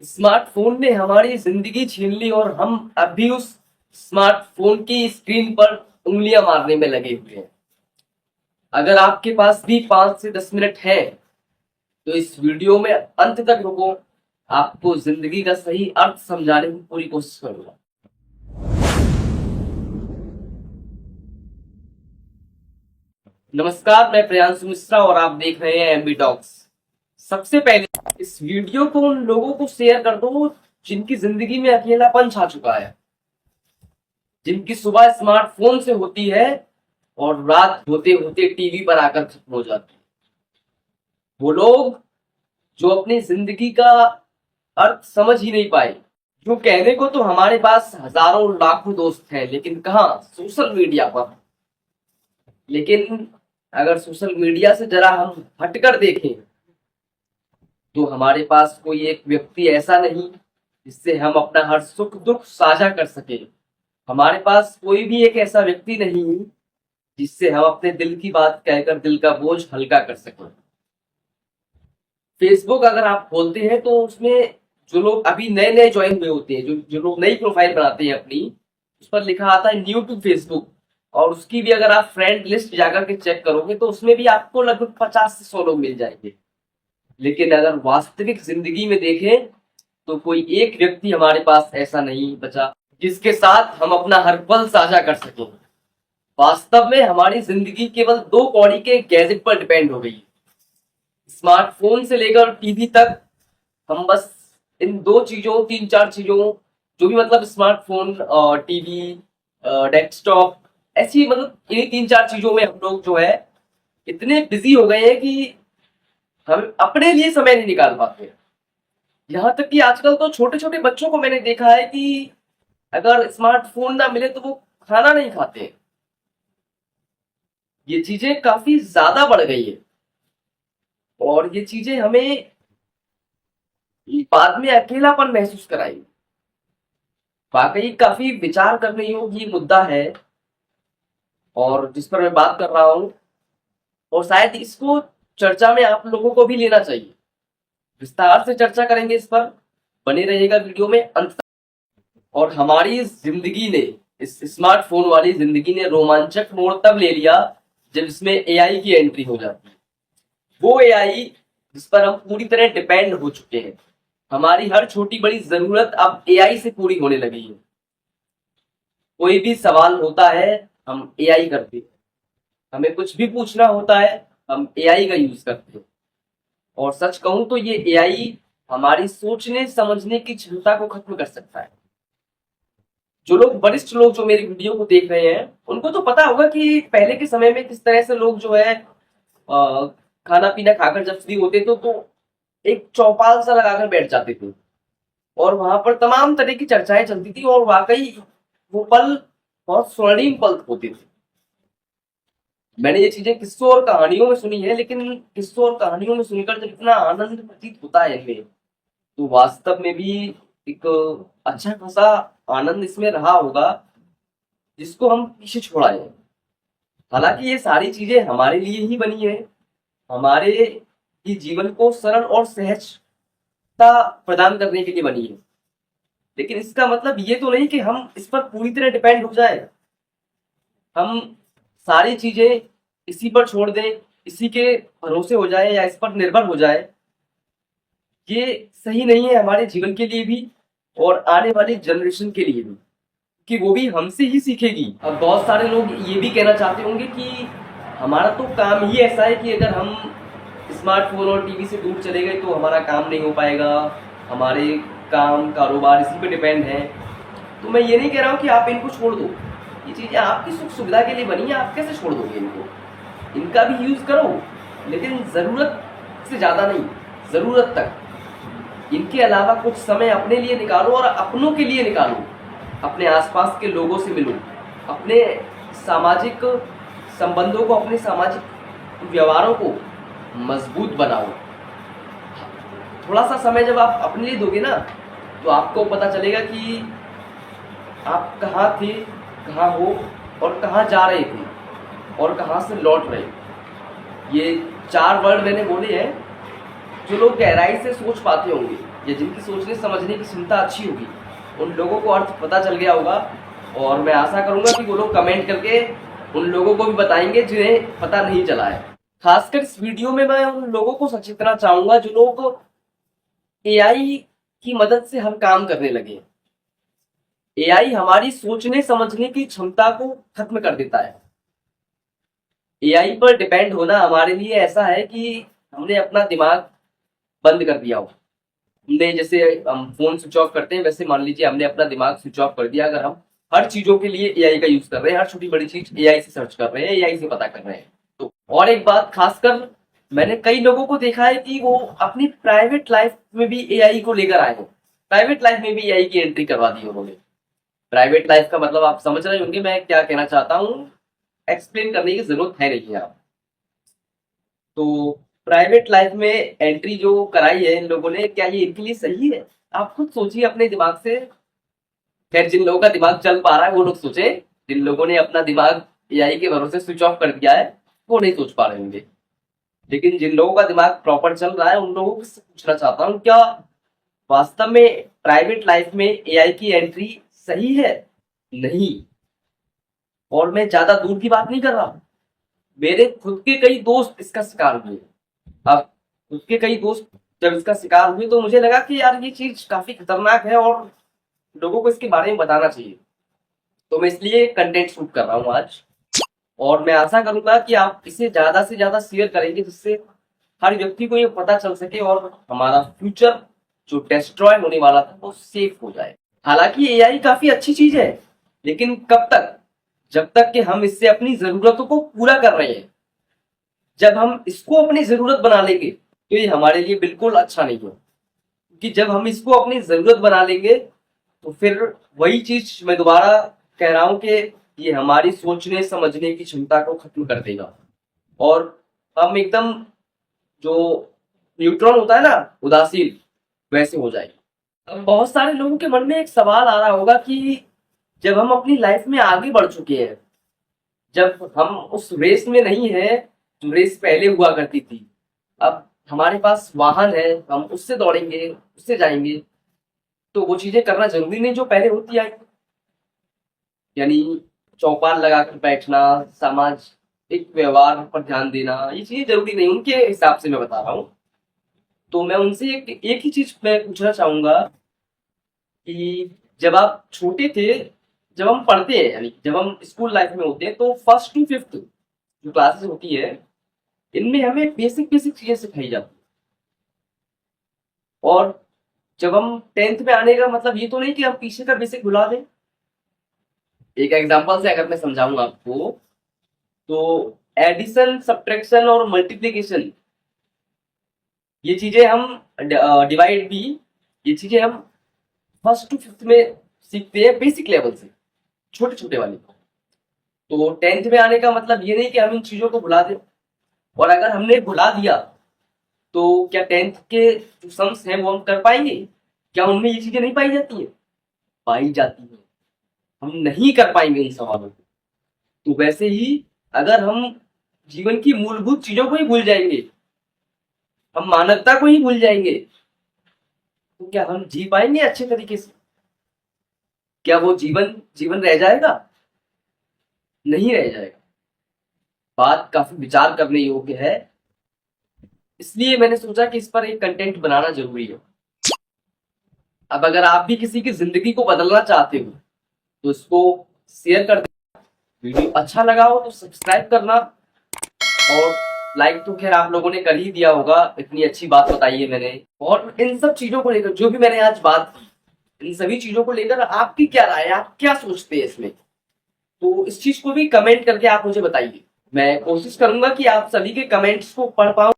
Smartphone ने हमारी जिंदगी छीन ली और हम अब भी उस स्मार्टफोन की स्क्रीन पर उंगलियां मारने में लगे हुए हैं। अगर आपके पास भी 5 से 10 मिनट है तो इस वीडियो में अंत तक रुको। आपको जिंदगी का सही अर्थ समझाने की पूरी कोशिश करूंगा। नमस्कार, मैं प्रियांशु मिश्रा और आप देख रहे हैं एमबी टॉक्स। सबसे पहले इस वीडियो को उन लोगों को शेयर कर दो जिनकी जिंदगी में अकेलापन छा चुका है, जिनकी सुबह स्मार्टफोन से होती है और रात होते होते टीवी पर आकर खत्म हो जाती है। वो लोग जो अपनी जिंदगी का अर्थ समझ ही नहीं पाए। जो कहने को तो हमारे पास हजारों लाखों दोस्त हैं, लेकिन कहाँ, सोशल मीडिया पर। लेकिन अगर सोशल मीडिया से जरा हम हटकर देखें तो हमारे पास कोई एक व्यक्ति ऐसा नहीं जिससे हम अपना हर सुख दुख साझा कर सके। हमारे पास कोई भी एक ऐसा व्यक्ति नहीं जिससे हम अपने दिल की बात कहकर दिल का बोझ हल्का कर सकें। फेसबुक अगर आप खोलते हैं तो उसमें जो लोग अभी नए नए ज्वाइन हुए होते हैं, जो जो लोग नई प्रोफाइल बनाते हैं अपनी, उस पर लिखा आता है न्यू टू फेसबुक। और उसकी भी अगर आप फ्रेंड लिस्ट जाकर के चेक करोगे तो उसमें भी आपको लगभग 50 से 100 लोग मिल जाएंगे। लेकिन अगर वास्तविक जिंदगी में देखें तो कोई एक व्यक्ति हमारे पास ऐसा नहीं बचा जिसके साथ हम अपना हर पल साझा कर सकें। वास्तव में हमारी जिंदगी केवल 2 कौड़ी के गैजेट पर डिपेंड हो गई है। स्मार्टफोन से लेकर टीवी तक हम बस इन 2 चीजों, 3-4 चीजों, जो भी मतलब स्मार्टफोन, टीवी, डेस्कटॉप, ऐसी मतलब इन्हीं 3-4 चीजों में हम लोग जो है इतने बिजी हो गए हैं कि हम अपने लिए समय नहीं निकाल पाते। यहाँ तक कि आजकल तो छोटे छोटे बच्चों को मैंने देखा है कि अगर स्मार्टफोन ना मिले तो वो खाना नहीं खाते। ये चीजें काफी ज्यादा बढ़ गई है और ये चीजें हमें बाद में अकेलापन महसूस कराएंगी। वाकई काफी विचार करने योग्य ये मुद्दा है और जिस पर मैं बात कर रहा हूँ, और शायद इसको चर्चा में आप लोगों को भी लेना चाहिए। विस्तार से चर्चा करेंगे इस पर, बने रहिएगा वीडियो में अंत तक। और हमारी जिंदगी ने, इस स्मार्टफोन वाली जिंदगी ने रोमांचक मोड़ तब ले लिया जब इसमें एआई की एंट्री हो जाती है। वो एआई जिस पर हम पूरी तरह डिपेंड हो चुके हैं। हमारी हर छोटी बड़ी जरूरत अब एआई से पूरी होने लगी है। कोई भी सवाल होता है हम एआई करते हैं, हमें कुछ भी पूछना होता है हम एआई का यूज करते हैं। और सच कहूं तो ये एआई हमारी सोचने समझने की क्षमता को खत्म कर सकता है। जो लोग, वरिष्ठ लोग जो मेरी वीडियो को देख रहे हैं, उनको तो पता होगा कि पहले के समय में किस तरह से लोग जो है खाना पीना खाकर जब फ्री होते थे तो एक चौपाल सा लगाकर बैठ जाते थे और वहां पर तमाम तरह की चर्चाएं चलती थी और वाकई वो पल बहुत स्वर्णिम पल होते थे। मैंने ये चीजें किस्सों और कहानियों में सुनी है, लेकिन किस्सों और कहानियों में सुनकर जब इतना आनंद प्रतीत होता है इनमें, तो वास्तव में भी एक अच्छा खासा आनंद इसमें रहा होगा जिसको हम पीछे छोड़ाए। हालांकि ये सारी चीजें हमारे लिए ही बनी है, हमारे ही जीवन को सरल और सहजता प्रदान करने के लिए बनी है। लेकिन इसका मतलब ये तो नहीं कि हम इस पर पूरी तरह डिपेंड हो जाए, हम सारी चीजें इसी पर छोड़ दें, इसी के भरोसे हो जाए या इस पर निर्भर हो जाए। ये सही नहीं है हमारे जीवन के लिए भी और आने वाली जनरेशन के लिए भी, कि वो भी हमसे ही सीखेगी। अब बहुत सारे लोग ये भी कहना चाहते होंगे कि हमारा तो काम ही ऐसा है कि अगर हम स्मार्टफोन और टीवी से दूर चले गए तो हमारा काम नहीं हो पाएगा, हमारे काम कारोबार इसी पे डिपेंड है। तो मैं ये नहीं कह रहा हूँ कि आप इनको छोड़ दो, ये चीजें आपकी सुख सुविधा के लिए बनी है, आप कैसे छोड़ दोगे इनको? इनका भी यूज करो, लेकिन जरूरत से ज्यादा नहीं, जरूरत तक। इनके अलावा कुछ समय अपने लिए निकालो और अपनों के लिए निकालो। अपने आसपास के लोगों से मिलो, अपने सामाजिक संबंधों को, अपने सामाजिक व्यवहारों को मजबूत बनाओ। थोड़ा सा समय जब आप अपने लिए दोगे ना तो आपको पता चलेगा कि आप कहाँ थे, कहाँ हो और कहाँ जा रहे थे और कहाँ से लौट रहे। ये 4 वर्ड मैंने बोले हैं जो लोग गहराई से सोच पाते होंगे या जिनकी सोचने समझने की क्षमता अच्छी होगी, उन लोगों को अर्थ पता चल गया होगा। और मैं आशा करूंगा कि वो लोग कमेंट करके उन लोगों को भी बताएंगे जिन्हें पता नहीं चला है। खासकर इस वीडियो में मैं उन लोगों को सचेतना चाहूंगा जो लोग एआई की मदद से हर काम करने लगे। एआई हमारी सोचने समझने की क्षमता को खत्म कर देता है। एआई पर डिपेंड होना हमारे लिए ऐसा है कि हमने अपना दिमाग बंद कर दिया हो। हमने जैसे हम फोन स्विच ऑफ करते हैं, वैसे मान लीजिए हमने अपना दिमाग स्विच ऑफ कर दिया। अगर हम हर चीजों के लिए एआई का यूज कर रहे हैं, हर छोटी बड़ी चीज एआई से सर्च कर रहे हैं, एआई से पता कर रहे हैं। तो और एक बात खासकर मैंने कई लोगों को देखा है कि वो अपनी प्राइवेट लाइफ में भी एआई को लेकर आए हो। प्राइवेट लाइफ में भी एआई की एंट्री करवा दी उन्होंने। प्राइवेट लाइफ का मतलब आप समझ रहे होंगे मैं क्या कहना चाहता हूँ, एक्सप्लेन करने की जरूरत है नहीं है आप। तो प्राइवेट लाइफ में एंट्री जो कराई है इन लोगों ने, क्या ये इनके लिए सही है? आप खुद सोचिए अपने दिमाग से। खैर, जिन लोगों का दिमाग चल पा रहा है वो लोग सोचे, जिन लोगों ने अपना दिमाग एआई के भरोसे स्विच ऑफ कर दिया है वो नहीं सोच पा रहे होंगे। लेकिन जिन लोगों का दिमाग प्रॉपर चल रहा है उन लोगों से पूछना चाहता हूँ, क्या वास्तव में प्राइवेट लाइफ में एआई की एंट्री सही है? नहीं। और मैं ज्यादा दूर की बात नहीं कर रहा, मेरे खुद के कई दोस्त इसका शिकार हुए। अब खुद के कई दोस्त जब इसका शिकार हुए तो मुझे लगा कि यार ये चीज काफी खतरनाक है और लोगों को इसके बारे में बताना चाहिए। तो मैं इसलिए कंटेंट शूट कर रहा हूँ आज। और मैं आशा करूंगा कि आप इसे ज्यादा से ज्यादा शेयर करेंगे, जिससे हर व्यक्ति को ये पता चल सके और हमारा फ्यूचर जो डिस्ट्रॉय होने वाला था वो सेफ हो जाए। हालांकि एआई काफी अच्छी चीज है, लेकिन कब तक? जब तक कि हम इससे अपनी जरूरतों को पूरा कर रहे हैं। जब हम इसको अपनी जरूरत बना लेंगे तो ये हमारे लिए बिल्कुल अच्छा नहीं हो, क्योंकि जब हम इसको अपनी जरूरत बना लेंगे तो फिर वही चीज मैं दोबारा कह रहा हूं कि ये हमारी सोचने समझने की क्षमता को खत्म कर देगा और हम एकदम जो न्यूट्रॉन होता है ना, उदासीन, वैसे हो जाएगी। अब बहुत सारे लोगों के मन में एक सवाल आ रहा होगा कि जब हम अपनी लाइफ में आगे बढ़ चुके हैं, जब हम उस रेस में नहीं है जो रेस पहले हुआ करती थी, अब हमारे पास वाहन है, हम उससे दौड़ेंगे, उससे जाएंगे, तो वो चीजें करना जरूरी नहीं जो पहले होती आई। यानी चौपाल लगाकर बैठना, सामाजिक व्यवहार पर ध्यान देना, ये चीजें जरूरी नहीं, उनके हिसाब से मैं बता रहा हूँ। तो मैं उनसे एक ही चीज मैं पूछना चाहूंगा कि जब आप छोटे थे, जब हम पढ़ते हैं, यानी जब हम स्कूल लाइफ में होते हैं, तो फर्स्ट टू फिफ्थ जो क्लासेस होती है इनमें हमें बेसिक बेसिक चीजें सिखाई जाती है। और जब हम टेंथ में आने का मतलब ये तो नहीं कि हम पीछे का बेसिक भुला दें। एक एग्जांपल से अगर मैं समझाऊंगा आपको, तो एडिशन, सब्ट्रैक्शन और मल्टीप्लिकेशन, ये चीजें हम, डिवाइड भी, ये चीजें हम फर्स्ट टू फिफ्थ में सीखते हैं बेसिक लेवल से, छोटे छोटे वाले। तो टेंथ में आने का मतलब ये नहीं कि हम इन चीजों को भुला दें। और अगर हमने भुला दिया तो क्या टेंथ के जो सम्स हैं वो हम कर पाएंगे? क्या उनमें ये चीजें नहीं पाई जाती है? पाई जाती है। हम नहीं कर पाएंगे इन सवालों को। तो वैसे ही अगर हम जीवन की मूलभूत चीजों को ही भूल जाएंगे, हम मानवता को ही भूल जाएंगे, तो क्या हम जी पाएंगे अच्छे तरीके से? क्या वो जीवन जीवन रह जाएगा? नहीं रह जाएगा। बात काफी विचार करने योग्य है, इसलिए मैंने सोचा कि इस पर एक कंटेंट बनाना जरूरी है। अब अगर आप भी किसी की जिंदगी को बदलना चाहते हो तो इसको शेयर कर देना। वीडियो अच्छा लगा हो तो सब्सक्राइब करना, और लाइक तो खैर आप लोगों ने कर ही दिया होगा, इतनी अच्छी बात बताई है मैंने। और इन सब चीजों को लेकर जो भी मैंने आज बात की, इन सभी चीजों को लेकर आपकी क्या राय है, आप क्या सोचते हैं इसमें? तो इस चीज को भी कमेंट करके आप मुझे बताइए। मैं कोशिश करूंगा कि आप सभी के कमेंट्स को पढ़ पाऊं।